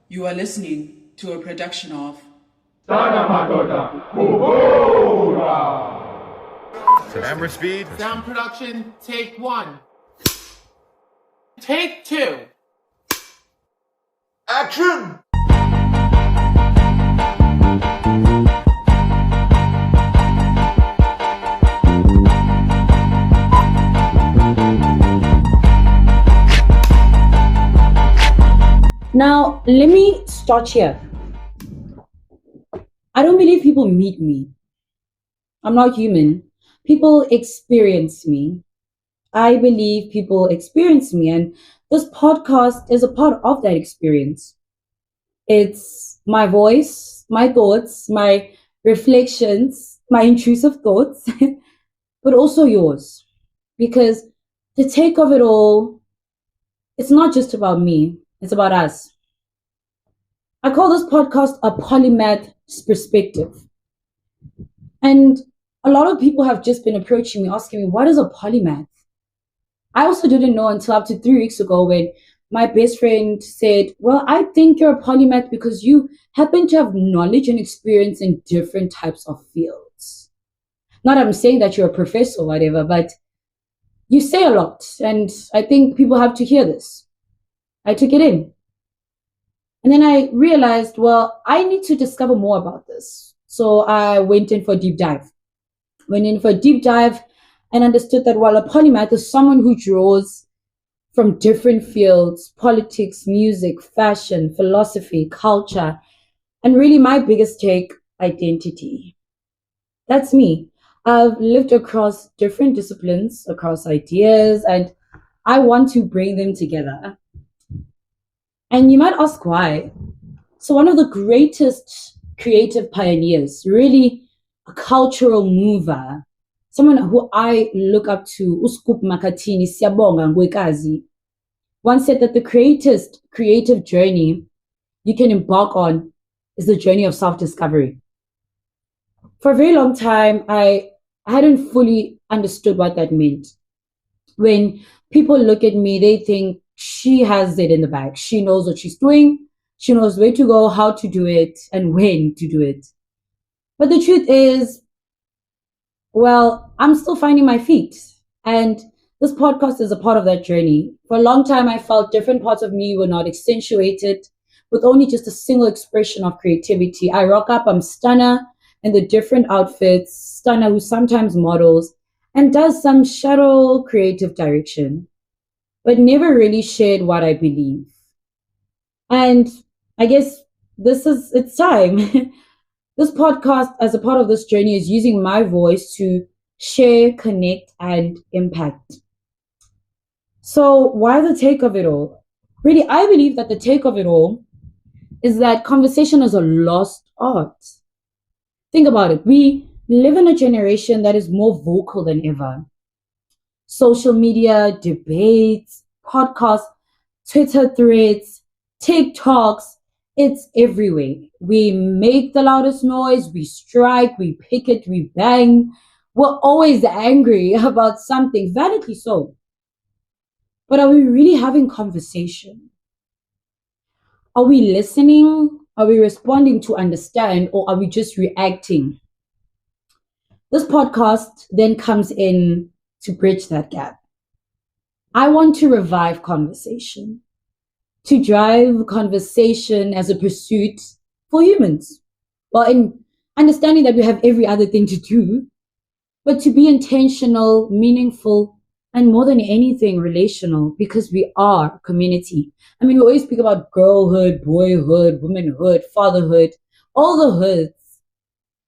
You are listening to a production of Sana Madoda Kuhura. Camera speed. Sound production, take 1. Take 2. Action! Now, let me start here. I don't believe people meet me. I'm not human. People experience me. I believe people experience me, and this podcast is a part of that experience. It's my voice, my thoughts, my reflections, my intrusive thoughts, but also yours. Because the take of it all, it's not just about me, it's about us. I call this podcast a polymath perspective. And a lot of people have just been approaching me, asking me, what is a polymath? I also didn't know until up to 3 weeks ago when my best friend said, well, I think you're a polymath because you happen to have knowledge and experience in different types of fields. Not I'm saying that you're a professor or whatever, but you say a lot. And I think people have to hear this. I took it in. And then I realized, well, I need to discover more about this. So I went in for a deep dive. And understood that while a polymath is someone who draws from different fields, politics, music, fashion, philosophy, culture, and really my biggest take, identity. That's me. I've lived across different disciplines, across ideas, and I want to bring them together. And you might ask why. So one of the greatest creative pioneers, really a cultural mover, someone who I look up to, Uskup Makatini Siyabonga Ngwekazi, once said that the greatest creative journey you can embark on is the journey of self-discovery. For a very long time, I hadn't fully understood what that meant. When people look at me, they think she has it in the bag. She knows what she's doing. She knows where to go, how to do it, and when to do it. But the truth is, well, I'm still finding my feet. And this podcast is a part of that journey. For a long time, I felt different parts of me were not accentuated with only just a single expression of creativity. I rock up, I'm Stunner in the different outfits, Stunner who sometimes models and does some shadow creative direction, but never really shared what I believe. And I guess it's time. This podcast, as a part of this journey, is using my voice to share, connect, and impact. So why the take of it all? Really, I believe that the take of it all is that conversation is a lost art. Think about it. We live in a generation that is more vocal than ever. Social media, debates, podcasts, Twitter threads, TikToks, it's everywhere. We make the loudest noise, we strike, we picket, we bang. We're always angry about something, validly so. But are we really having conversation? Are we listening? Are we responding to understand, or are we just reacting? This podcast then comes in to bridge that gap. I want to revive conversation, to drive conversation as a pursuit for humans. Well, in understanding that we have every other thing to do, but to be intentional, meaningful, and more than anything, relational, because we are a community. I mean, we always speak about girlhood, boyhood, womanhood, fatherhood, all the hoods.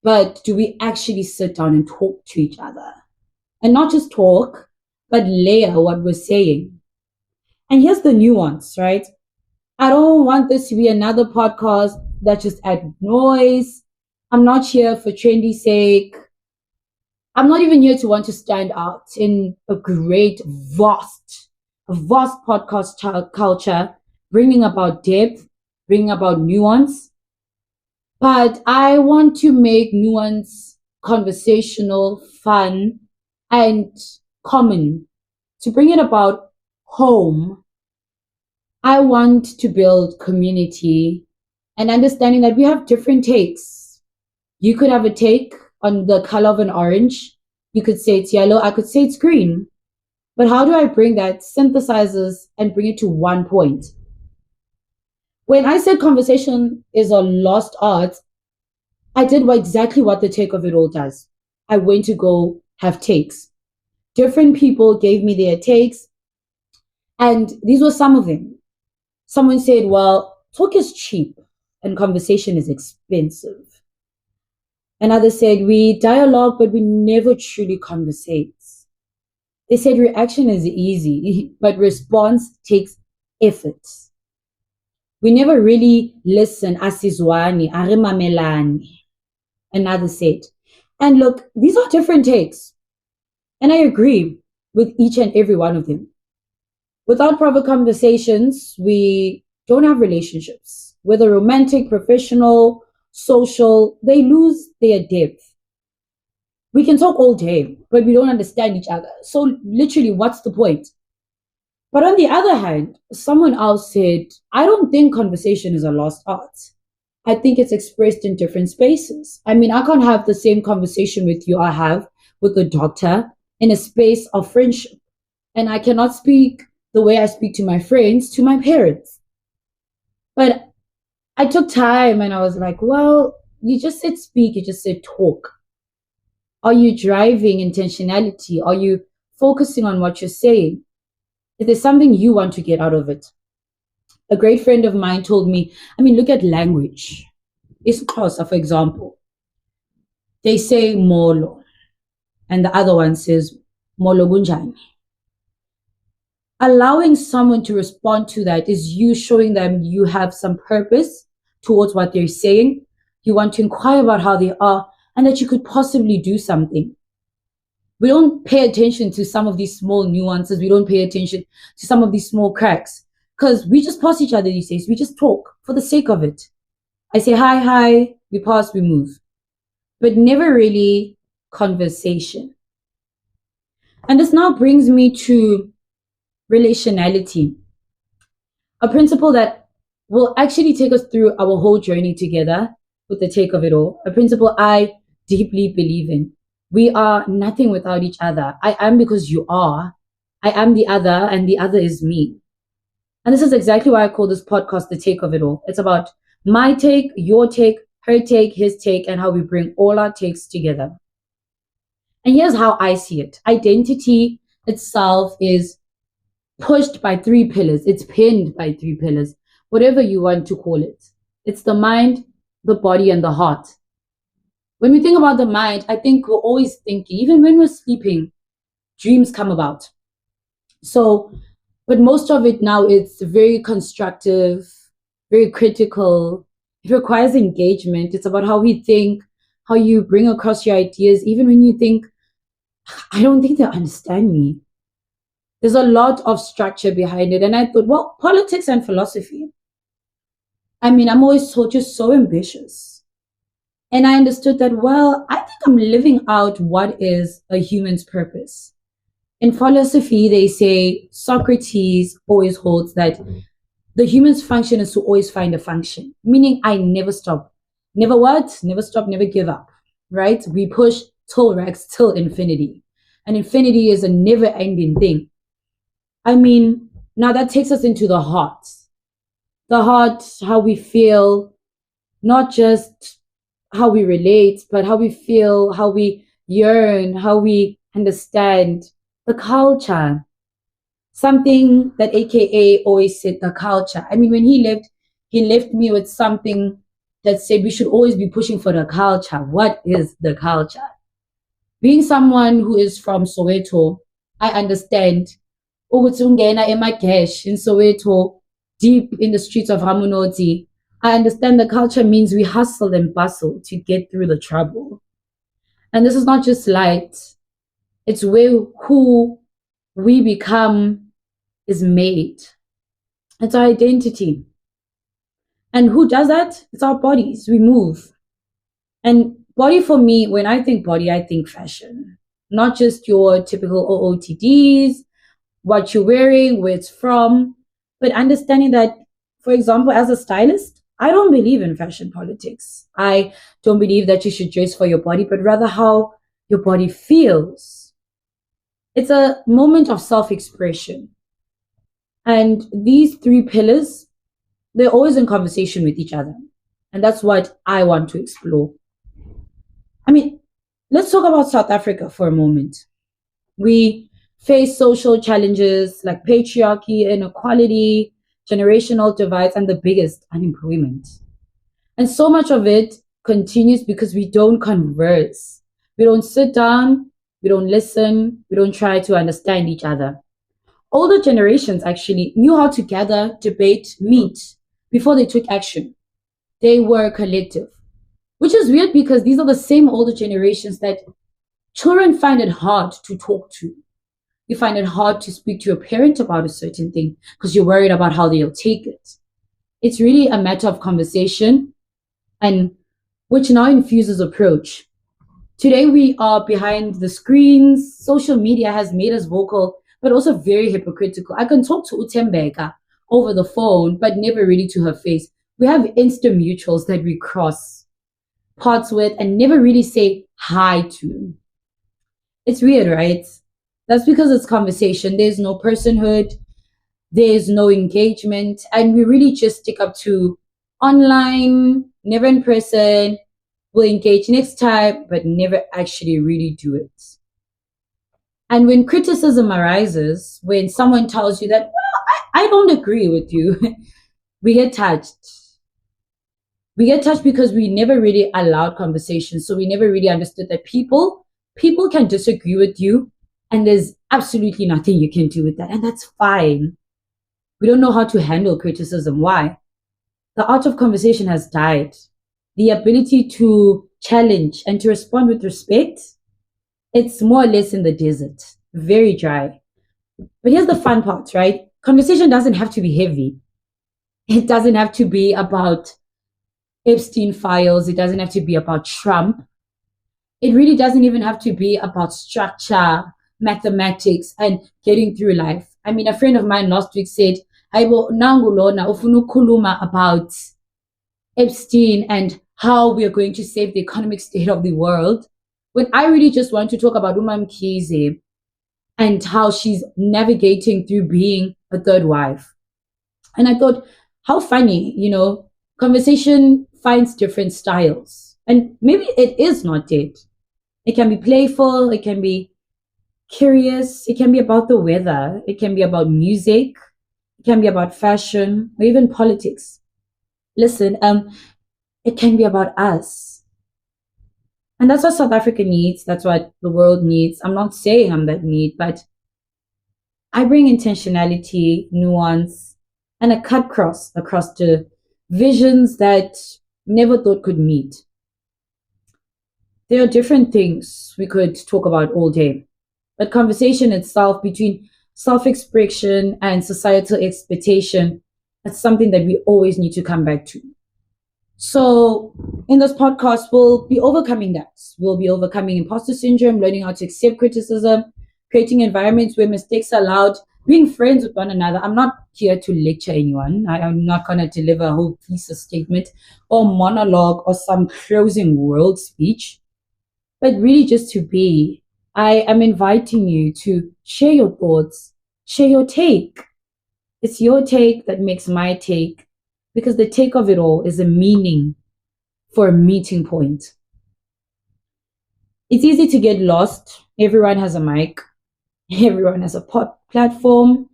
But do we actually sit down and talk to each other? And not just talk, but layer what we're saying. And here's the nuance, right? I don't want this to be another podcast that just adds noise. I'm not here for trendy sake. I'm not even here to want to stand out in a great, vast podcast culture, bringing about depth, bringing about nuance. But I want to make nuance conversational, fun, and common. To bring it about home, I want to build community and understanding that we have different takes. You could have a take on the color of an orange. You could say it's yellow. I could say it's green. But how do I bring that, synthesizes, and bring it to one point? When I said conversation is a lost art, I did exactly what the take of it all does. I went to go have takes. Different people gave me their takes, and these were some of them. Someone said, well, talk is cheap and conversation is expensive. Another said, we dialogue, but we never truly conversate. They said reaction is easy, but response takes effort. We never really listen, asizwani, arimamelani. Another said. And look, these are different takes. And I agree with each and every one of them. Without proper conversations, we don't have relationships. Whether romantic, professional, social, they lose their depth. We can talk all day, but we don't understand each other. So literally, what's the point? But on the other hand, someone else said, I don't think conversation is a lost art. I think it's expressed in different spaces. I mean, I can't have the same conversation with you I have with the doctor in a space of friendship. And I cannot speak the way I speak to my friends, to my parents. But I took time and I was like, well, you just said speak, you just said talk. Are you driving intentionality? Are you focusing on what you're saying? Is there something you want to get out of it? A great friend of mine told me, I mean, look at language. isiXhosa, for example. They say molo, and the other one says molo bunjani. Allowing someone to respond to that is you showing them you have some purpose towards what they're saying. You want to inquire about how they are and that you could possibly do something. We don't pay attention to some of these small nuances. We don't pay attention to some of these small cracks because we just pass each other these days. We just talk for the sake of it. I say hi, we pass, we move, but never really conversation. And this now brings me to relationality, a principle that will actually take us through our whole journey together with the take of it all, a principle I deeply believe in. We are nothing without each other. I am because you are. I am the other, and the other is me. And this is exactly why I call this podcast The Take of It All. It's about my take, your take, her take, his take, and how we bring all our takes together. And here's how I see it. Identity itself is pushed by 3 pillars. It's pinned by 3 pillars, whatever you want to call it. It's the mind, the body, and the heart. When we think about the mind, I think we're always thinking, even when we're sleeping, dreams come about. So, but most of it now, it's very constructive, very critical. It requires engagement. It's about how we think, how you bring across your ideas, even when you think, I don't think they understand me. There's a lot of structure behind it. And I thought, well, politics and philosophy. I mean, I'm always just so ambitious. And I understood that, well, I think I'm living out what is a human's purpose. In philosophy, they say Socrates always holds that the human's function is to always find a function, meaning I never stop. Never what? Never stop, never give up, right? We push till Rex, till infinity. And infinity is a never-ending thing. I mean, now that takes us into the heart. The heart, how we feel, not just how we relate, but how we feel, how we yearn, how we understand the culture. Something that AKA always said, the culture. I mean, when he left me with something that said we should always be pushing for the culture. What is the culture? Being someone who is from Soweto, I understand ukuthi ungena emagesh in Soweto, deep in the streets of Ramunoti. I understand the culture means we hustle and bustle to get through the trouble. And this is not just light. It's where who we become is made. It's our identity. And who does that? It's our bodies. We move. And body for me, when I think body, I think fashion. Not just your typical OOTDs, what you're wearing, where it's from, but understanding that, for example, as a stylist, I don't believe in fashion politics. I don't believe that you should dress for your body, but rather how your body feels. It's a moment of self-expression. And these three pillars, they're always in conversation with each other. And that's what I want to explore. I mean, let's talk about South Africa for a moment. We face social challenges like patriarchy, inequality, generational divides, and the biggest, unemployment. And so much of it continues because we don't converse. We don't sit down, we don't listen, we don't try to understand each other. Older generations actually knew how to gather, debate, meet before they took action. They were collective, which is weird because these are the same older generations that children find it hard to talk to. You find it hard to speak to your parent about a certain thing because you're worried about how they'll take it. It's really a matter of conversation, and which now infuses approach. Today we are behind the screens. Social media has made us vocal, but also very hypocritical. I can talk to Utembeka over the phone, but never really to her face. We have instant mutuals that we cross paths with and never really say hi to. It's weird, right? That's because it's conversation. There's no personhood. There's no engagement. And we really just stick up to online, never in person. We'll engage next time, but never actually really do it. And when criticism arises, when someone tells you that, well, I don't agree with you, we get touched. We get touched because we never really allowed conversation. So we never really understood that people can disagree with you and there's absolutely nothing you can do with that. And that's fine. We don't know how to handle criticism. Why? The art of conversation has died. The ability to challenge and to respond with respect, it's more or less in the desert, very dry. But here's the fun part, right? Conversation doesn't have to be heavy. It doesn't have to be about Epstein files. It doesn't have to be about Trump. It really doesn't even have to be about structure, mathematics, and getting through life. I mean, a friend of mine last week said, "Hayibo nangulona ufuna ukukhuluma about Epstein and how we are going to save the economic state of the world," when I really just want to talk about Umam Kize and how she's navigating through being a third wife. And I thought, how funny, conversation finds different styles. And maybe it is not dead. It can be playful, it can be curious, it can be about the weather, it can be about music, it can be about fashion, or even politics. Listen, it can be about us. And that's what South Africa needs. That's what the world needs. I'm not saying I'm that need, but I bring intentionality, nuance, and a cut cross across the visions that never thought could meet. There are different things we could talk about all day, but conversation itself between self-expression and societal expectation, that's something that we always need to come back to. So in this podcast, we'll be overcoming that. We'll be overcoming imposter syndrome, learning how to accept criticism, creating environments where mistakes are allowed, being friends with one another. I'm not here to lecture anyone. I'm not going to deliver a whole thesis statement or monologue or some closing world speech, but really just to be. I am inviting you to share your thoughts, share your take. It's your take that makes my take, because the take of it all is a meaning for a meeting point. It's easy to get lost. Everyone has a mic. Everyone has a platform.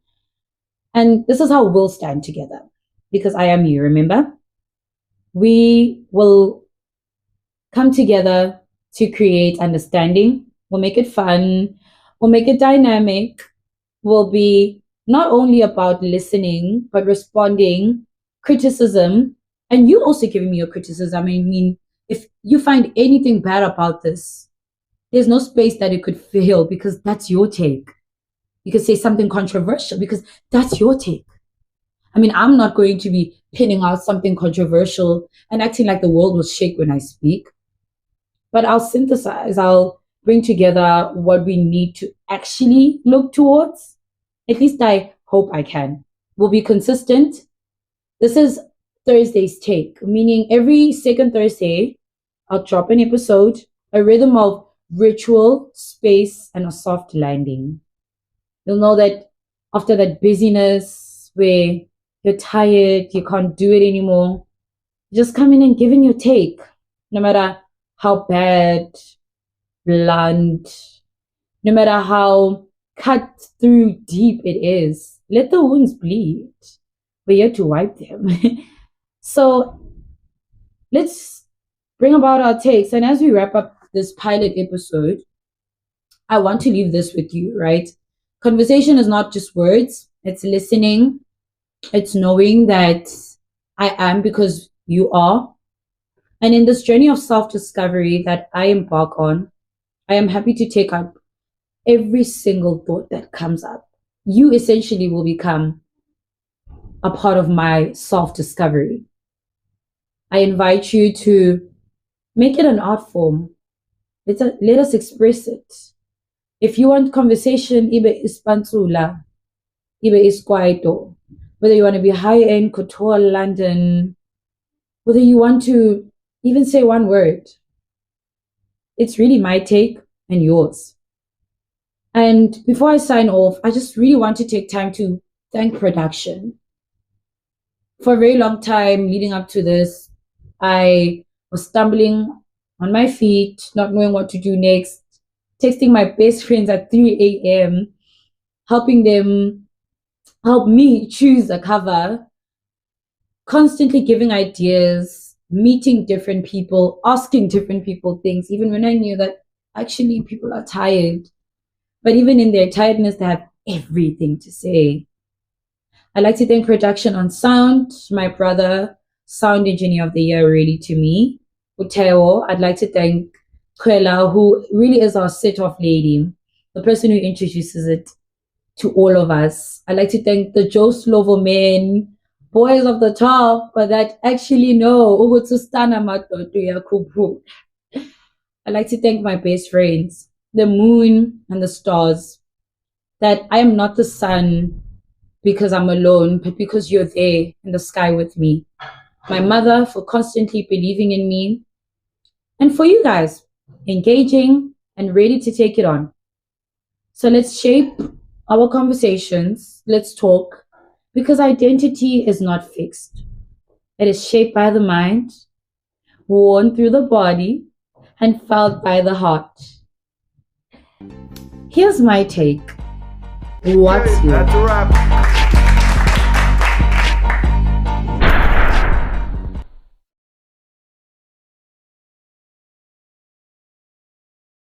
And this is how we'll stand together, because I am you, remember? We will come together to create understanding. We'll make it fun. We'll make it dynamic. We'll be not only about listening, but responding, criticism, and you also giving me your criticism. I mean, if you find anything bad about this, there's no space that it could fail, because that's your take. You could say something controversial because that's your take. I mean, I'm not going to be pinning out something controversial and acting like the world will shake when I speak, but I'll synthesize, I'll bring together what we need to actually look towards. At least I hope I can. We'll be consistent. This is Thursday's take, meaning every second Thursday, I'll drop an episode, a rhythm of ritual, space, and a soft landing. You'll know that after that busyness where you're tired, you can't do it anymore, just come in and give in your take, no matter how bad, blunt, no matter how cut through deep it is. Let the wounds bleed. We're here to wipe them. So let's bring about our takes. And as we wrap up this pilot episode, I want to leave this with you, right? Conversation is not just words, it's listening, it's knowing that I am because you are. And in this journey of self-discovery that I embark on, I am happy to take up every single thought that comes up. You essentially will become a part of my self-discovery. I invite you to make it an art form. Let us express it. If you want conversation, ibe ispantsula, ibe iskwaito. Whether you want to be high-end, couture, London, whether you want to even say one word, it's really my take and yours. And before I sign off, I just really want to take time to thank production. For a very long time leading up to this, I was stumbling on my feet, not knowing what to do next, texting my best friends at 3 a.m., helping them help me choose a cover, constantly giving ideas, meeting different people, asking different people things, even when I knew that actually people are tired. But even in their tiredness, they have everything to say. I'd like to thank production on sound, my brother, sound engineer of the year, really, to me. Uteo, I'd like to thank Kwela, who really is our set-off lady, the person who introduces it to all of us. I'd like to thank the Joe Slovo men, boys of the top, but that actually know. I'd like to thank my best friends, the moon and the stars, that I am not the sun because I'm alone, but because you're there in the sky with me. My mother for constantly believing in me, and for you guys, engaging and ready to take it on. So let's shape our conversations. Let's talk, because identity is not fixed. It is shaped by the mind, worn through the body, and felt by the heart. Here's my take. What's yours? That's a wrap.